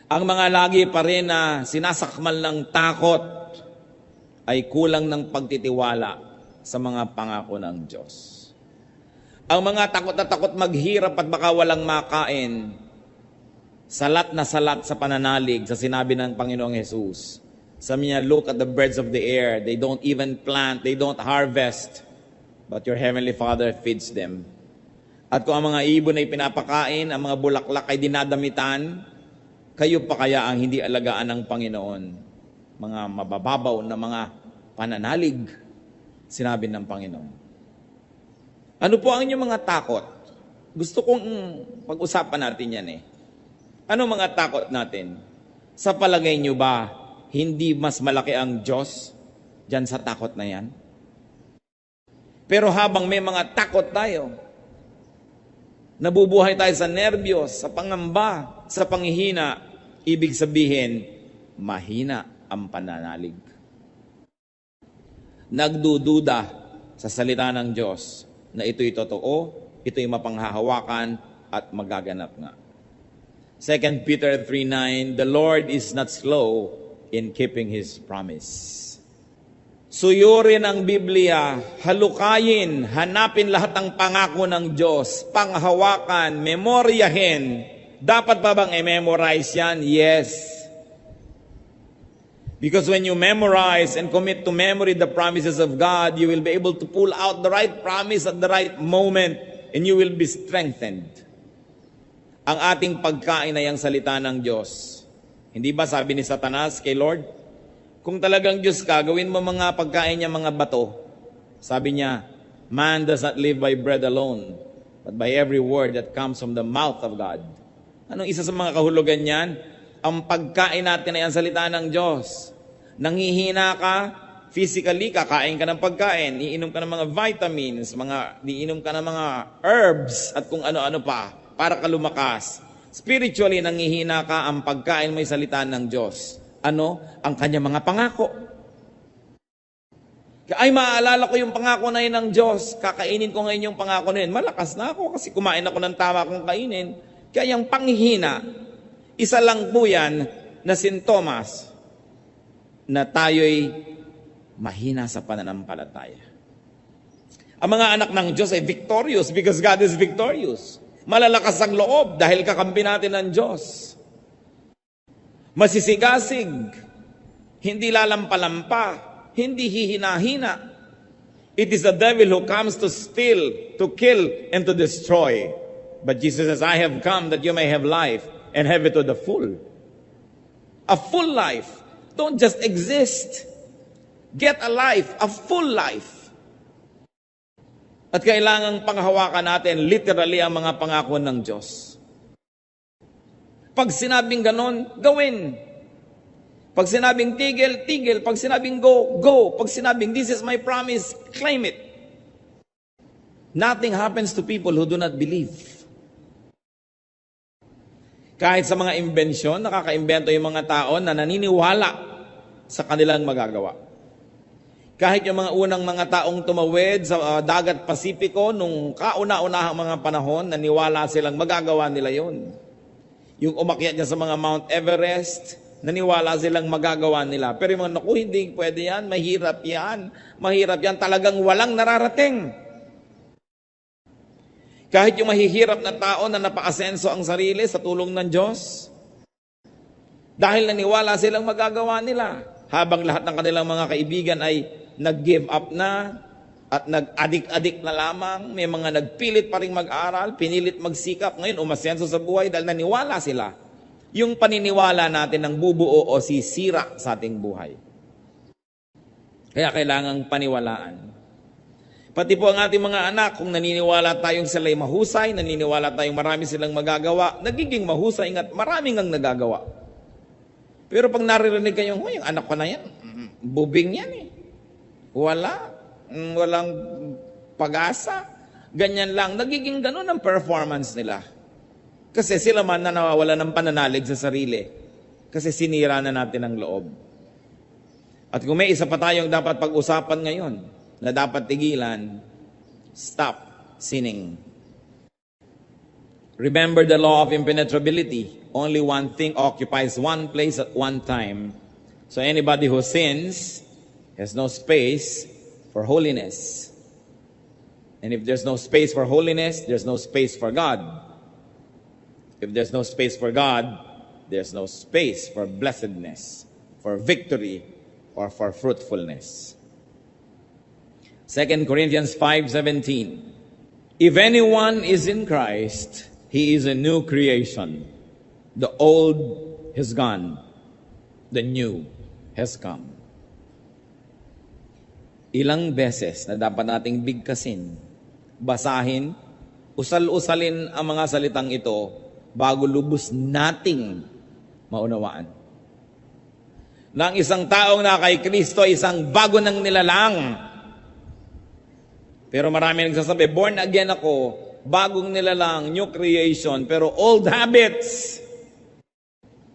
Ang mga lagi pa rin na sinasakmal ng takot ay kulang ng pagtitiwala sa mga pangako ng Diyos. Ang mga takot na takot maghirap at baka walang makain, salat na salat sa pananalig sa sinabi ng Panginoong Jesus. Sabi niya, look at the birds of the air. They don't even plant, they don't harvest, but your heavenly Father feeds them. At kung ang mga ibon ay pinapakain, ang mga bulaklak ay dinadamitan, kayo pa kaya ang hindi alagaan ng Panginoon? Mga mabababaw na mga pananalig, sinabi ng Panginoon. Ano po ang inyong mga takot? Gusto kong pag-usapan natin yan eh. Ano mga takot natin? Sa palagay nyo ba, hindi mas malaki ang Diyos dyan sa takot na yan? Pero habang may mga takot tayo, nabubuhay tayo sa nerbiyos, sa pangamba, sa panghihina, ibig sabihin, mahina ang pananalig. Nagdududa sa salita ng Diyos na ito'y totoo, ito'y mapanghahawakan at magaganap nga. 2 Peter 3:9, the Lord is not slow in keeping His promise. Suyurin ang Biblia, halukayin, hanapin lahat ng pangako ng Diyos, panghawakan, memoryahin. Dapat pa bang i-memorize yan? Yes. Because when you memorize and commit to memory the promises of God, you will be able to pull out the right promise at the right moment and you will be strengthened. Ang ating pagkain ay ang salita ng Diyos. Hindi ba sabi ni Satanas kay Lord, kung talagang Diyos ka, gawin mo mga pagkain niya mga bato. Sabi niya, man does not live by bread alone, but by every word that comes from the mouth of God. Anong isa sa mga kahulugan niyan? Ang pagkain natin ay ang salita ng Diyos. Nanghihina ka, physically, kakain ka ng pagkain, iinom ka ng mga vitamins, iinom ka ng mga herbs, at kung ano-ano pa, para ka lumakas. Spiritually, nanghihina ka, ang pagkain mo ay salita ng Diyos. Ano? Ang kanyang mga pangako. Ay, maaalala ko yung pangako na yun ng Diyos. Kakainin ko ngayon yung pangako na yun. Malakas na ako kasi kumain ako ng tama kong kainin. Kaya yung panghihina, isa lang po yan na sintomas na tayo'y mahina sa pananampalataya. Ang mga anak ng Diyos ay victorious because God is victorious. Malalakas ang loob dahil kakampi natin ng Diyos. Masisigasig, hindi lalampalampa, hindi hihina-hina. It is the devil who comes to steal, to kill, and to destroy. But Jesus says, I have come that you may have life and have it to the full. A full life. Don't just exist. Get a life, a full life. At kailangang panghawakan natin literally ang mga pangako ng Diyos. Pag sinabing ganon, gawin. Pag sinabing tigil, tigil. Pag sinabing go, go. Pag sinabing this is my promise, claim it. Nothing happens to people who do not believe. Kahit sa mga imbensyon, nakaka-imbento yung mga tao na naniniwala sa kanilang magagawa. Kahit yung mga unang mga taong tumawid sa dagat Pasipiko, nung kauna-unahang mga panahon, naniwala silang magagawa nila yon. Yung umakyat niya sa mga Mount Everest, naniwala silang magagawa nila. Pero yung mga, naku, hindi pwede yan, mahirap yan. Mahirap yan, talagang walang nararating. Kahit yung mahihirap na tao na napaasenso ang sarili sa tulong ng Diyos, dahil naniwala silang magagawa nila, habang lahat ng kanilang mga kaibigan ay nag-give up na at nag-adik-adik na lamang, may mga nagpilit pa rin mag-aral, pinilit magsikap, ngayon umasenso sa buhay dahil naniwala sila. Yung paniniwala natin ng bubuo o sisira sa ating buhay. Kaya kailangang paniwalaan. Pati po ang ating mga anak, kung naniniwala tayong sila'y mahusay, naniniwala tayong marami silang magagawa, nagiging mahusay at maraming ang nagagawa. Pero pag naririnig kayong, yung anak ko na yan, bubing yan eh. Walang pag-asa. Ganyan lang. Nagiging ganun ang performance nila. Kasi sila man na nawawala ng pananalig sa sarili. Kasi sinira na natin ang loob. At kung may isa pa tayong dapat pag-usapan ngayon, na dapat tigilan, stop sinning. Remember the law of impenetrability. Only one thing occupies one place at one time. So anybody who sins has no space for holiness. And if there's no space for holiness, there's no space for God. If there's no space for God, there's no space for blessedness, for victory, or for fruitfulness. 2 Corinthians 5:17. If anyone is in Christ, he is a new creation. The old has gone. The new has come. Ilang beses na dapat nating bigkasin, basahin, usal-usalin ang mga salitang ito bago lubos nating maunawaan. Na ang isang taong na kay Kristo, isang bago ng nilalang. Pero marami nagsasabi, born again ako, bagong nilalang, new creation, pero old habits,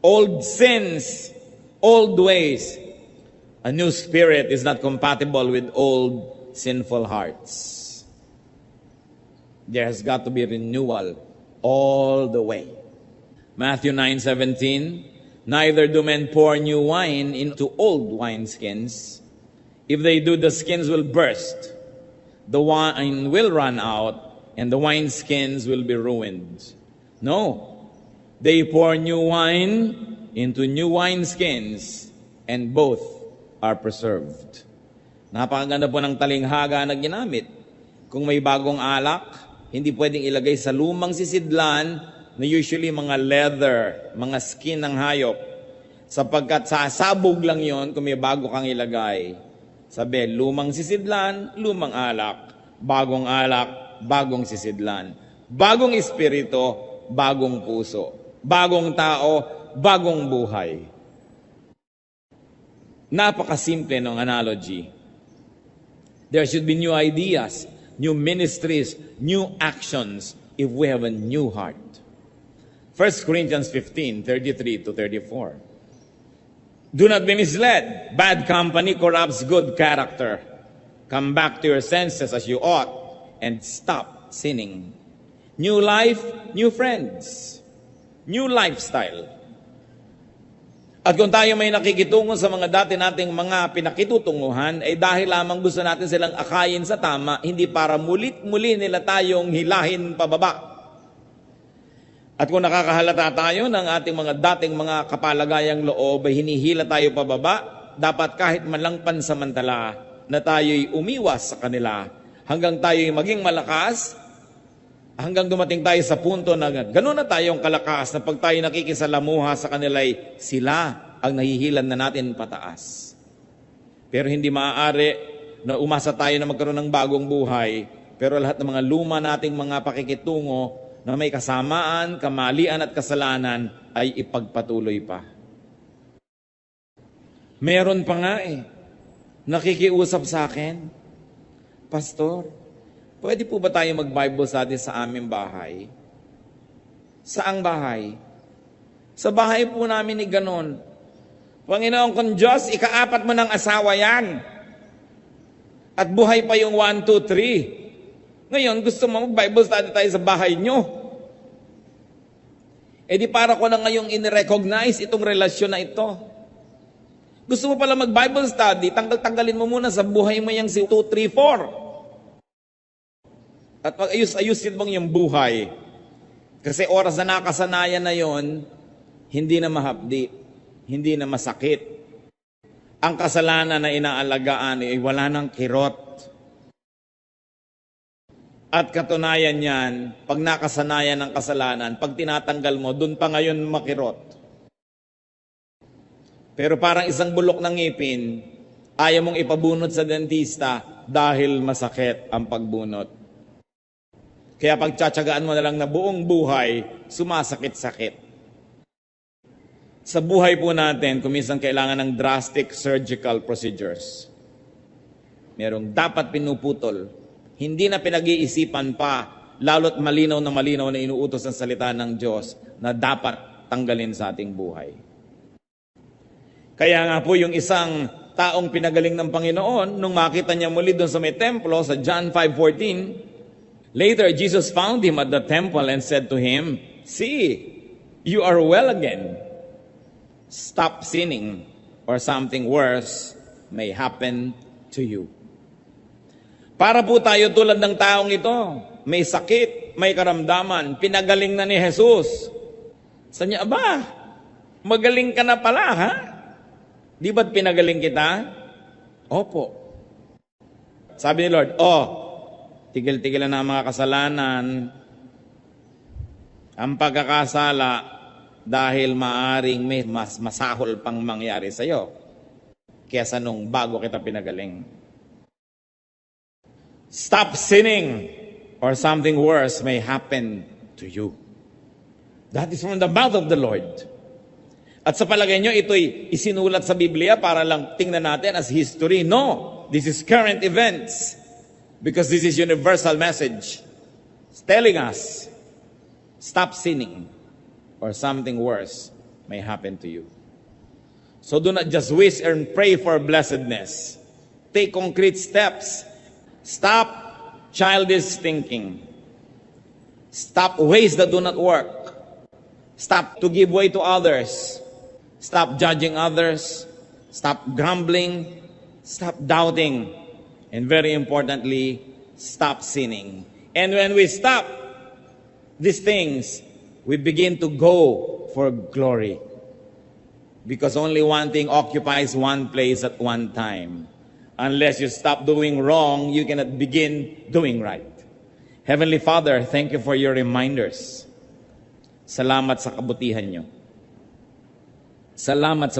old sins, old ways. A new spirit is not compatible with old sinful hearts. There has got to be renewal all the way. Matthew 9:17, neither do men pour new wine into old wineskins. If they do, the skins will burst. The wine will run out, and the wineskins will be ruined. No, they pour new wine into new wineskins, and both are preserved. Napakaganda po ng talinghaga na ginamit. Kung may bagong alak, hindi pwedeng ilagay sa lumang sisidlan na usually mga leather, mga skin ng hayop. Sapagkat sasabog lang yon kung may bago kang ilagay. Sabi, lumang sisidlan, lumang alak. Bagong alak, bagong sisidlan. Bagong espiritu, bagong puso. Bagong tao, bagong buhay. Napakasimple ng analogy. There should be new ideas, new ministries, new actions if we have a new heart. 1 Corinthians 15:33-34. Do not be misled. Bad company corrupts good character. Come back to your senses as you ought and stop sinning. New life, new friends. New lifestyle. At kung tayo may nakikitungo sa mga dati nating mga pinakitutunguhan, ay dahil lamang gusto natin silang akayin sa tama, hindi para mulit-muli nila tayong hilahin pababa. At kung nakakahalata tayo ng ating mga dating mga kapalagayang loob ay hinihila tayo pababa, dapat kahit man lang pansamantala na tayo'y umiwas sa kanila hanggang tayo'y maging malakas, hanggang dumating tayo sa punto na gano'n na tayong kalakas na pag tayo nakikisalamuha sa kanila'y sila ang nahihilan na natin pataas. Pero hindi maaari na umasa tayo na magkaroon ng bagong buhay, pero lahat ng mga luma nating mga pakikitungo na may kasamaan, kamalian at kasalanan ay ipagpatuloy pa. Meron pa nga nakikiusap sa akin, Pastor, pwede po ba tayo mag-Bible study sa aming bahay? Saang bahay? Sa bahay po namin ni ganon. Panginoon kong Diyos, ikaapat mo ng asawa yan. At buhay pa yung 1, 2, 3. Ngayon, gusto mo mag-Bible study tayo sa bahay nyo. E di para ko na ngayong in-recognize itong relasyon na ito. Gusto mo pala mag-Bible study, tanggalin mo muna sa buhay mo yung 2, 3, 4. At pag-ayus-ayusin mong yung buhay. Kasi oras na nakasanayan na yon, hindi na mahapdi, hindi na masakit. Ang kasalanan na inaalagaan ay wala ng kirot. At katunayan yan, pag nakasanayan ng kasalanan, pag tinatanggal mo, dun pa ngayon makirot. Pero parang isang bulok ng ngipin, ayaw mong ipabunot sa dentista dahil masakit ang pagbunot. Kaya pagtsatsagaan mo na lang na buong buhay, sumasakit-sakit. Sa buhay po natin, kuminsan kailangan ng drastic surgical procedures. Merong dapat pinuputol. Hindi na pinag-iisipan pa, lalo't malinaw na inuutos ng salita ng Diyos na dapat tanggalin sa ating buhay. Kaya nga po yung isang taong pinagaling ng Panginoon, nung makita niya muli doon sa may templo, sa John 5:14, Later, Jesus found him at the temple and said to him, "See, you are well again. Stop sinning, or something worse may happen to you." Para po tayo tulad ng taong ito, may sakit, may karamdaman, pinagaling na ni Jesus. Sa niya, aba, magaling ka na pala, ha? Di ba't pinagaling kita? Opo. Sabi ni Lord, tigil-tigil na ang mga kasalanan, ang pagkakasala, dahil maaring may mas masahol pang mangyari sa iyo kaysa nung bago kita pinagaling. Stop sinning, or something worse may happen to you. That is from the mouth of the Lord. At sa palagay nyo, ito'y isinulat sa Biblia para lang tingnan natin as history. No, this is current events. Because this is universal message. It's telling us, stop sinning, or something worse may happen to you. So do not just wish and pray for blessedness. Take concrete steps. Stop childish thinking. Stop ways that do not work. Stop to give way to others. Stop judging others. Stop grumbling. Stop doubting. And very importantly, stop sinning. And when we stop these things, we begin to go for glory. Because only one thing occupies one place at one time. Unless you stop doing wrong, you cannot begin doing right. Heavenly Father, thank you for your reminders. Salamat sa kabutihan nyo. Salamat sa mga